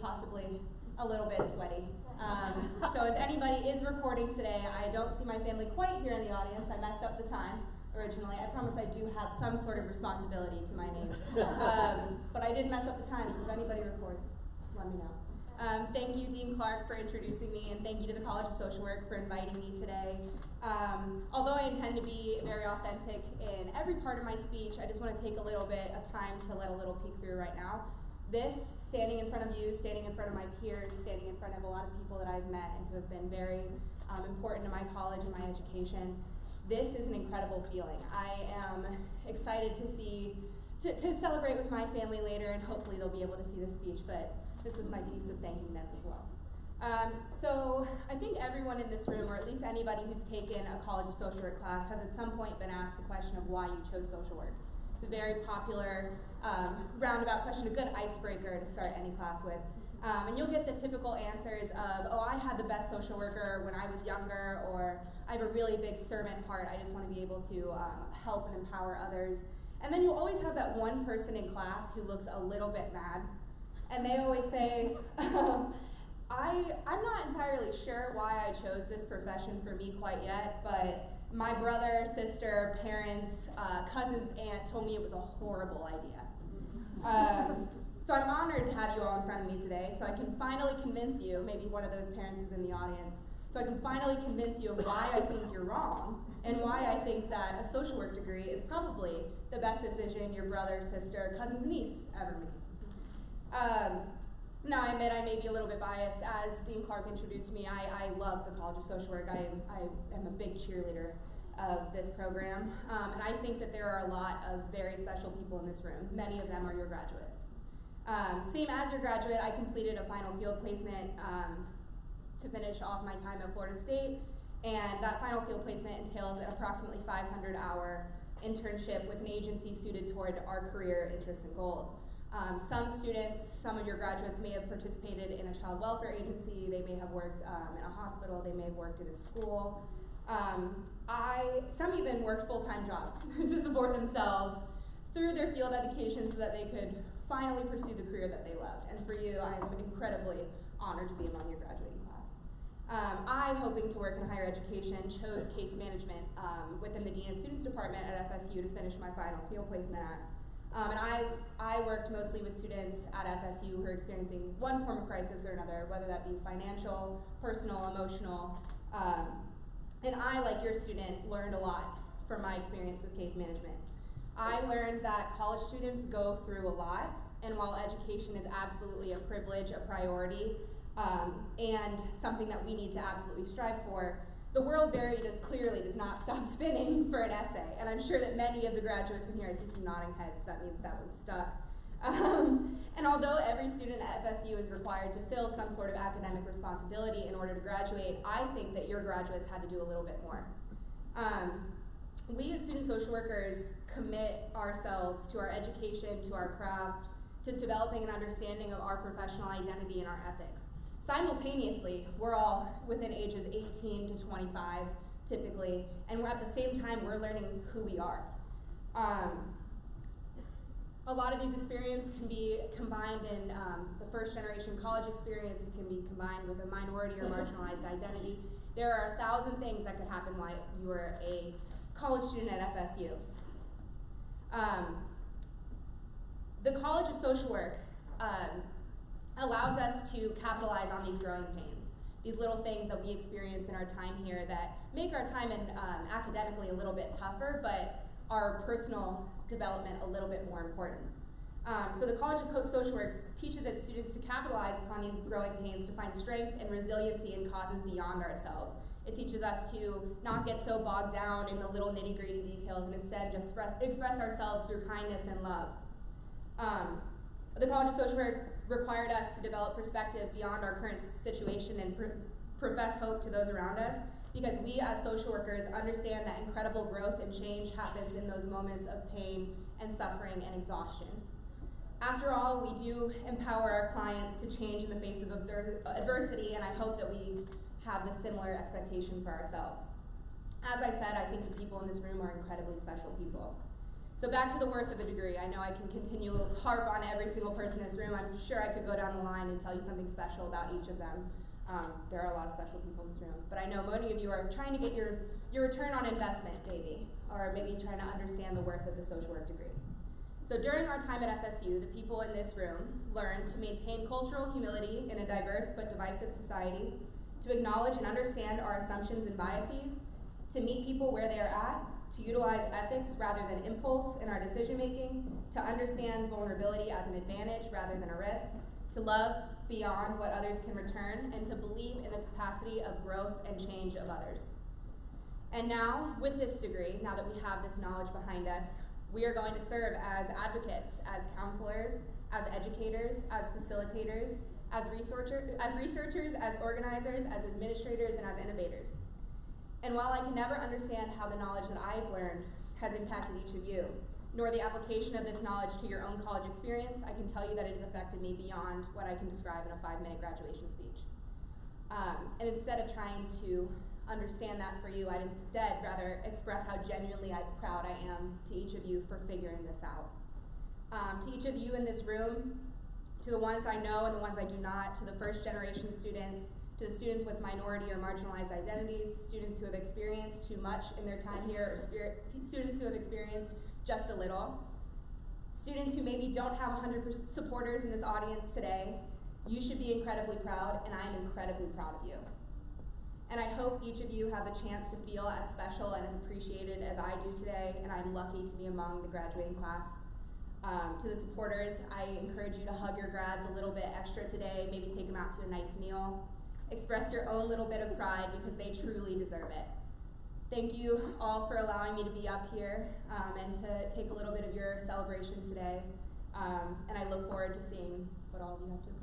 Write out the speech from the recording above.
possibly a little bit sweaty. So if anybody is recording today, I don't see my family quite here in the audience. I messed up the time originally. I promise I do have some sort of responsibility to my name. But I did mess up the time, so if anybody records, let me know. Thank you, Dean Clark, for introducing me, and thank you to the College of Social Work for inviting me today. Although I intend to be very authentic in every part of my speech, I just want to take a little bit of time to let a little peek through right now. This, standing in front of you, standing in front of my peers, standing in front of a lot of people that I've met and who have been very important to my college and my education, this is an incredible feeling. I am excited to celebrate with my family later, and hopefully they'll be able to see this speech, but this was my piece of thanking them as well. So I think everyone in this room, or at least anybody who's taken a College of Social Work class, has at some point been asked the question of why you chose social work. It's a very popular roundabout question, a good icebreaker to start any class with. And you'll get the typical answers of, oh, I had the best social worker when I was younger, or I have a really big servant heart, I just want to be able to help and empower others. And then you'll always have that one person in class who looks a little bit mad. And they always say, I'm not entirely sure why I chose this profession for me quite yet, but my brother, sister, parents, cousins, aunt told me it was a horrible idea. So I'm honored to have you all in front of me today, so I can finally convince you, maybe one of those parents is in the audience, so I can finally convince you of why I think you're wrong, and why I think that a social work degree is probably the best decision your brother, sister, cousin's niece ever made. Now, I admit I may be a little bit biased. As Dean Clark introduced me, I love the College of Social Work. I am a big cheerleader of this program, and I think that there are a lot of very special people in this room. Many of them are your graduates. Same as your graduate, I completed a final field placement to finish off my time at Florida State, and that final field placement entails an approximately 500-hour internship with an agency suited toward our career interests and goals. Some students, some of your graduates may have participated in a child welfare agency, they may have worked in a hospital, they may have worked in a school. Some even worked full-time jobs to support themselves through their field education so that they could finally pursue the career that they loved. And for you, I am incredibly honored to be among your graduating class. I, hoping to work in higher education, chose case management within the Dean of Students Department at FSU to finish my final field placement at. And I worked mostly with students at FSU who are experiencing one form of crisis or another, whether that be financial, personal, emotional. And I, like your student, learned a lot from my experience with case management. I learned that college students go through a lot, and while education is absolutely a privilege, a priority, and something that we need to absolutely strive for, the world very clearly does not stop spinning for an essay, and I'm sure that many of the graduates in here, I see some nodding heads, that means that one's stuck. And although every student at FSU is required to fill some sort of academic responsibility in order to graduate, I think that your graduates had to do a little bit more. We as student social workers commit ourselves to our education, to our craft, to developing an understanding of our professional identity and our ethics. Simultaneously, we're all within ages 18 to 25, typically, and we're at the same time, we're learning who we are. A lot of these experiences can be combined in the first generation college experience. It can be combined with a minority or marginalized identity. There are 1,000 things that could happen while you are a college student at FSU. The College of Social Work allows us to capitalize on these growing pains, these little things that we experience in our time here that make our time in academically a little bit tougher, but our personal development a little bit more important. So the College of Social Work teaches its students to capitalize upon these growing pains to find strength and resiliency in causes beyond ourselves. It teaches us to not get so bogged down in the little nitty-gritty details and instead just express ourselves through kindness and love. The College of Social Work required us to develop perspective beyond our current situation and profess hope to those around us, because we as social workers understand that incredible growth and change happens in those moments of pain and suffering and exhaustion. After all, we do empower our clients to change in the face of adversity, and I hope that we have the similar expectation for ourselves. As I said, I think the people in this room are incredibly special people. So back to the worth of the degree. I know I can continue to harp on every single person in this room. I'm sure I could go down the line and tell you something special about each of them. There are a lot of special people in this room. But I know many of you are trying to get your return on investment, maybe, or maybe trying to understand the worth of the social work degree. So during our time at FSU, the people in this room learned to maintain cultural humility in a diverse but divisive society, to acknowledge and understand our assumptions and biases, to meet people where they are at, to utilize ethics rather than impulse in our decision making, to understand vulnerability as an advantage rather than a risk, to love beyond what others can return, and to believe in the capacity of growth and change of others. And now, with this degree, now that we have this knowledge behind us, we are going to serve as advocates, as counselors, as educators, as facilitators, as researchers, as organizers, as administrators, and as innovators. And while I can never understand how the knowledge that I've learned has impacted each of you, nor the application of this knowledge to your own college experience, I can tell you that it has affected me beyond what I can describe in a 5-minute graduation speech. And instead of trying to understand that for you, I'd instead rather express how genuinely proud I am to each of you for figuring this out. To each of you in this room, to the ones I know and the ones I do not, to the first generation students, to the students with minority or marginalized identities, students who have experienced too much in their time here, or students who have experienced just a little, students who maybe don't have 100% supporters in this audience today, you should be incredibly proud, and I am incredibly proud of you. And I hope each of you have the chance to feel as special and as appreciated as I do today, and I'm lucky to be among the graduating class. To the supporters, I encourage you to hug your grads a little bit extra today, maybe take them out to a nice meal. Express your own little bit of pride because they truly deserve it. Thank you all for allowing me to be up here and to take a little bit of your celebration today. And I look forward to seeing what all of you have to